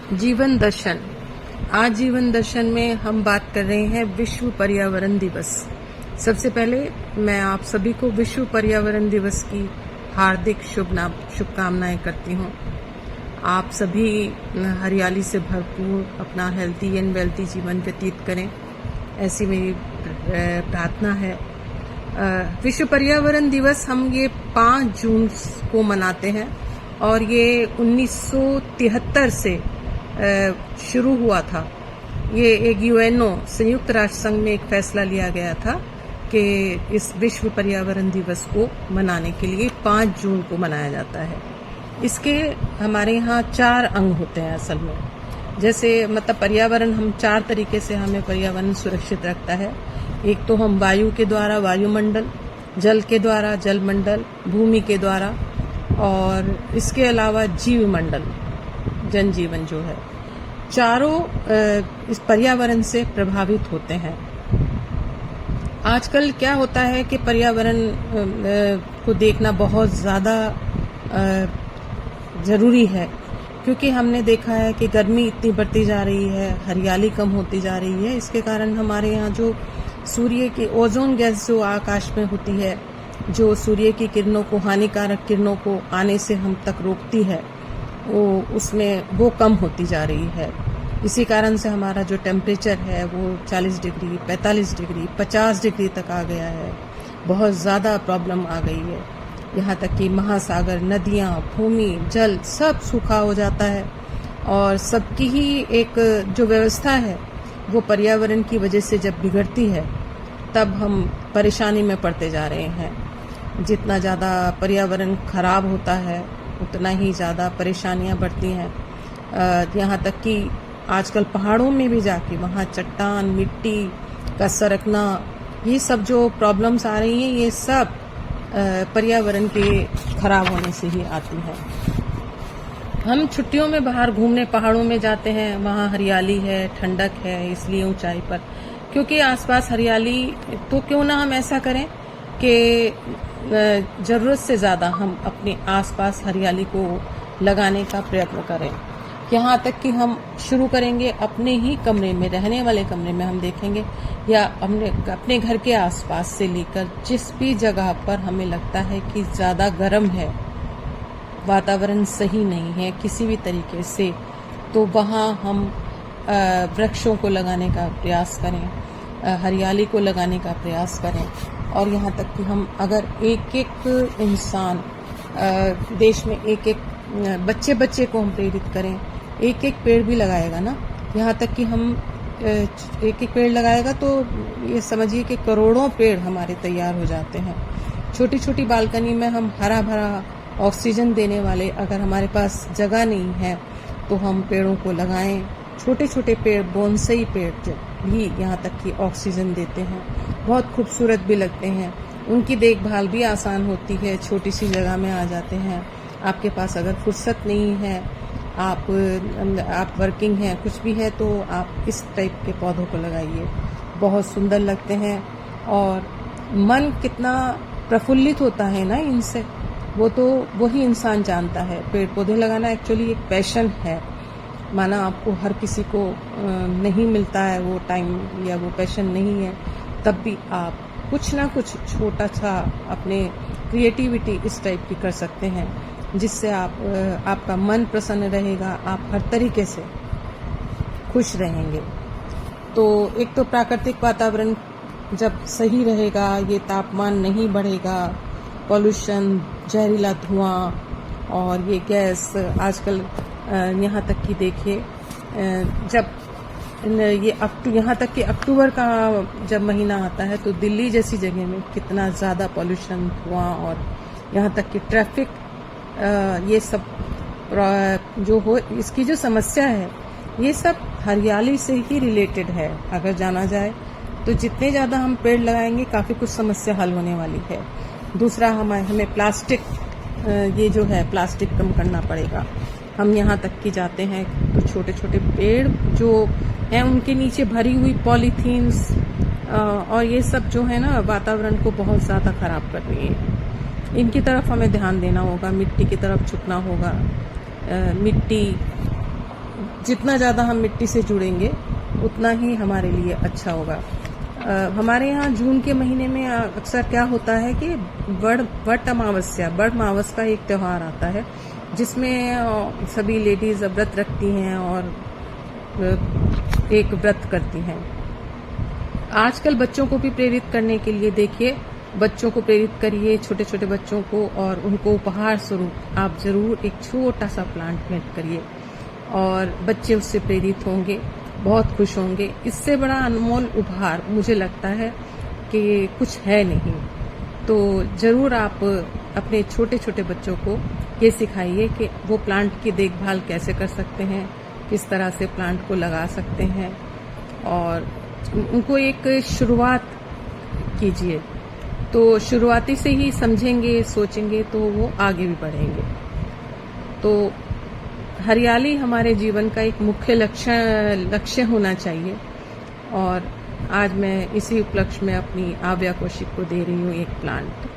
जीवन दर्शन। आज जीवन दर्शन में हम बात कर रहे हैं विश्व पर्यावरण दिवस। सबसे पहले मैं आप सभी को विश्व पर्यावरण दिवस की हार्दिक शुभकामनाएं करती हूँ। आप सभी हरियाली से भरपूर अपना हेल्थी एंड वेल्थी जीवन व्यतीत करें, ऐसी मेरी प्रार्थना है। विश्व पर्यावरण दिवस हम ये 5 जून को मनाते हैं और ये 1973 से शुरू हुआ था। ये एक यूएनओ संयुक्त राष्ट्र संघ में एक फैसला लिया गया था कि इस विश्व पर्यावरण दिवस को मनाने के लिए 5 जून को मनाया जाता है। इसके हमारे यहाँ 4 अंग होते हैं असल में। जैसे मतलब पर्यावरण हम 4 तरीके से हमें पर्यावरण सुरक्षित रखता है। एक तो हम वायु के द्वारा वायुमंडल, जल के द्वारा जलमंडल, भूमि के द्वारा, और इसके अलावा जीव मंडल, जनजीवन जो है, चारों इस पर्यावरण से प्रभावित होते हैं। आजकल क्या होता है कि पर्यावरण को देखना बहुत ज़्यादा ज़रूरी है, क्योंकि हमने देखा है कि गर्मी इतनी बढ़ती जा रही है, हरियाली कम होती जा रही है। इसके कारण हमारे यहाँ जो सूर्य की ओजोन गैस जो आकाश में होती है, जो सूर्य की किरणों को, हानिकारक किरणों को आने से हम तक रोकती है, वो कम होती जा रही है। इसी कारण से हमारा जो टेम्परेचर है वो 40 डिग्री, 45 डिग्री, 50 डिग्री तक आ गया है। बहुत ज़्यादा प्रॉब्लम आ गई है। यहाँ तक कि महासागर, नदियाँ, भूमि, जल सब सूखा हो जाता है, और सबकी ही एक जो व्यवस्था है वो पर्यावरण की वजह से जब बिगड़ती है तब हम परेशानी में पड़ते जा रहे हैं। जितना ज़्यादा पर्यावरण खराब होता है उतना ही ज़्यादा परेशानियां बढ़ती हैं। यहाँ तक कि आजकल पहाड़ों में भी जाके वहाँ चट्टान, मिट्टी का सरकना, ये सब जो प्रॉब्लम्स आ रही हैं, ये सब पर्यावरण के खराब होने से ही आती हैं। हम छुट्टियों में बाहर घूमने पहाड़ों में जाते हैं, वहाँ हरियाली है, ठंडक है, इसलिए ऊंचाई पर, क्योंकि आसपास हरियाली, तो क्यों ना हम ऐसा करें कि ज़रूरत से ज़्यादा हम अपने आसपास हरियाली को लगाने का प्रयत्न करें। यहाँ तक कि हम शुरू करेंगे अपने ही कमरे में, रहने वाले कमरे में हम देखेंगे, या अपने घर के आसपास से लेकर जिस भी जगह पर हमें लगता है कि ज़्यादा गर्म है, वातावरण सही नहीं है किसी भी तरीके से, तो वहाँ हम वृक्षों को लगाने का प्रयास करें, हरियाली को लगाने का प्रयास करें। और यहाँ तक कि हम अगर एक एक इंसान देश में एक एक बच्चे को हम प्रेरित करें, एक एक पेड़ भी लगाएगा ना, यहाँ तक कि हम एक एक पेड़ लगाएगा तो ये समझिए कि करोड़ों पेड़ हमारे तैयार हो जाते हैं। छोटी छोटी बालकनी में हम हरा भरा ऑक्सीजन देने वाले, अगर हमारे पास जगह नहीं है तो हम पेड़ों को लगाएं। छोटे छोटे पेड़, बोनसाई पेड़ भी यहाँ तक कि ऑक्सीजन देते हैं, बहुत खूबसूरत भी लगते हैं। उनकी देखभाल भी आसान होती है, छोटी सी जगह में आ जाते हैं। आपके पास अगर फुर्सत नहीं है, आप वर्किंग हैं, कुछ भी है, तो आप इस टाइप के पौधों को लगाइए, बहुत सुंदर लगते हैं। और मन कितना प्रफुल्लित होता है ना इनसे, वो तो वही इंसान जानता है। पेड़ पौधे लगाना एक्चुअली एक पैशन है। माना आपको हर किसी को नहीं मिलता है वो टाइम, या वो पैशन नहीं है, तब भी आप कुछ ना कुछ छोटा सा अपने क्रिएटिविटी इस टाइप की कर सकते हैं, जिससे आपका मन प्रसन्न रहेगा, आप हर तरीके से खुश रहेंगे। तो एक तो प्राकृतिक वातावरण जब सही रहेगा, ये तापमान नहीं बढ़ेगा, पॉल्यूशन, जहरीला धुआं और ये गैस, आजकल यहाँ तक कि देखिए, जब ये यहाँ तक कि अक्टूबर का जब महीना आता है तो दिल्ली जैसी जगह में कितना ज़्यादा पॉल्यूशन, धुआं, और यहाँ तक कि ट्रैफिक, ये सब जो हो, इसकी जो समस्या है, ये सब हरियाली से ही रिलेटेड है। अगर जाना जाए तो जितने ज़्यादा हम पेड़ लगाएंगे, काफ़ी कुछ समस्या हल होने वाली है। दूसरा, हमें प्लास्टिक, ये जो है प्लास्टिक कम करना पड़ेगा। हम यहाँ तक कि जाते हैं तो छोटे छोटे पेड़ जो हैं उनके नीचे भरी हुई पॉलीथीन्स और ये सब जो है ना, वातावरण को बहुत ज़्यादा ख़राब कर रही है। इनकी तरफ हमें ध्यान देना होगा, मिट्टी की तरफ झुकना होगा। मिट्टी जितना ज़्यादा हम मिट्टी से जुड़ेंगे उतना ही हमारे लिए अच्छा होगा। हमारे यहाँ जून के महीने में अक्सर क्या होता है कि वट अमावस्या, बड़ मावस का एक त्यौहार आता है जिसमें सभी लेडीज व्रत रखती हैं और एक व्रत करती हैं। आजकल बच्चों को भी प्रेरित करने के लिए देखिए, बच्चों को प्रेरित करिए, छोटे छोटे बच्चों को, और उनको उपहार स्वरूप आप जरूर एक छोटा सा प्लांट प्लांट करिए और बच्चे उससे प्रेरित होंगे, बहुत खुश होंगे। इससे बड़ा अनमोल उपहार मुझे लगता है कि कुछ है नहीं। तो जरूर आप अपने छोटे छोटे बच्चों को ये सिखाइए कि वो प्लांट की देखभाल कैसे कर सकते हैं, किस तरह से प्लांट को लगा सकते हैं, और उनको एक शुरुआत कीजिए। तो शुरुआती से ही समझेंगे, सोचेंगे तो वो आगे भी बढ़ेंगे। तो हरियाली हमारे जीवन का एक मुख्य लक्ष्य होना चाहिए, और आज मैं इसी उपलक्ष्य में अपनी आव्या कौशिक को दे रही हूँ एक प्लांट।